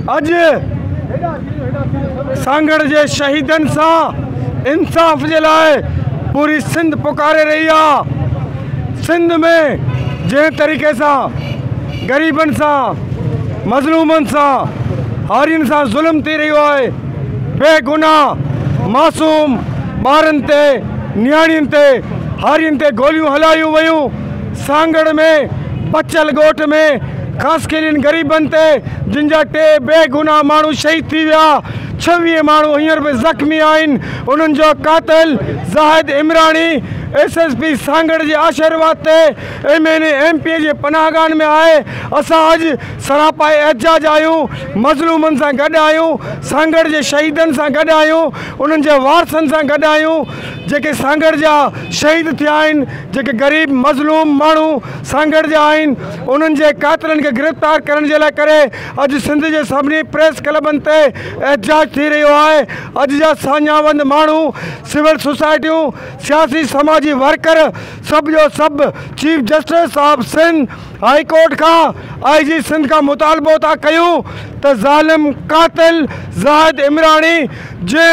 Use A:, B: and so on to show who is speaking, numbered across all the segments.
A: अज सांगड़ जे शहीदन सा इंसाफ जे लाए पूरी सिंध पुकारे रही है। सिंध में जे तरीक़े से गरीबन सा मज़लूमन सा हारियन सा जुल्म थी रही है, बेगुनाह मासूम बारन ते नियाणियन ते हारियन ते गोलियों हलायूं वयूं। सांगड़ में बचल गोठ में खास केलिन गरीबन ते जिनजा टे बेगुनाह मानू शहीद थी विया, 26 मानू हींअर भी जख्मी आइन। उन्हनि जो कातिल ज़ाहिद इमरानी SSP सांगड़ जे आशीर्वाद ते MNA MP जे पनाहगान में आए। असां अज सरापा एहतजाज आयूं, मज़लूमन सां गॾु आयूं, सांगड़ जे शहीदन सां गॾु आयूं, उन्हनि जे वारसनि सां गॾु आयूं जेके सांगड़ जा शहीद थिया आहिनि, जेके गरीब मज़लूम माण्हू सांगड़ जा आहिनि। उन्हनि जे कातिलनि खे गिरफ़्तार करण जे लाइ करे अॼु सिंध जे सभिनी प्रेस क्लबनि ते एहतजाज थी रहियो आहे। अॼु जा सान्यावंद माण्हू, सिविल सोसाइटियूं, सियासी समाजी वर्कर, सब जो सब चीफ जस्टिस साहब सिंध हाई कोर्ट का IG सिंध का मुतालबो था कयूं त ज़ालिम कातिल ज़ाहिद इमरानी जे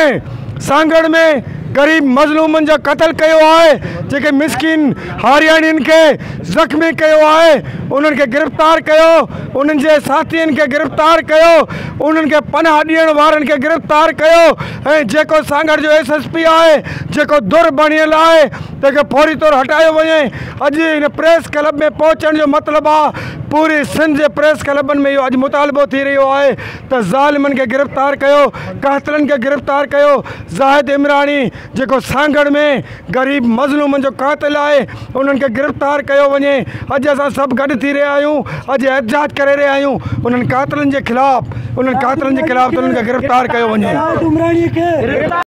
A: सांगड़ में गरीब मज़लूमन जो कत्ल कयो है, जेके मिसकिन हारियाणियन के जख्मी कयो है, उन्हनि खे गिरफ़्तार कयो, उन्हनि जे साथियन के गिरफ़्तार कयो, उन्हनि खे पनाह ॾियण वारनि खे गिरफ़्तार कयो। ऐं जेको सांगड़ जो SSP आहे, जेको दुर बणियल आहे, तंहिंखे फौरी तौर हटायो वञे। अॼु इन प्रेस क्लब में पहुचण जो मतिलबु आहे पूरी सिंध जे प्रेस क्लबनि में इहो अॼु मुतालबो थी रहियो आहे त ज़ालिमनि खे गिरफ़्तार कयो, कातिलनि खे गिरफ़्तार कयो। ज़ाहिद इमरानी जेको सांगड़ में गरीब मज़लूमन जो कातिल आहे, उन्हनि खे गिरफ़्तार कयो वञे। अॼु असां सभु गॾु थी रहिया आहियूं, अॼु एहतजाज करे रहिया आहियूं उन्हनि कातिलनि जे ख़िलाफ़, उन्हनि कातिलनि जे ख़िलाफ़ उन्हनि खे गिरफ़्तार कयो वञे।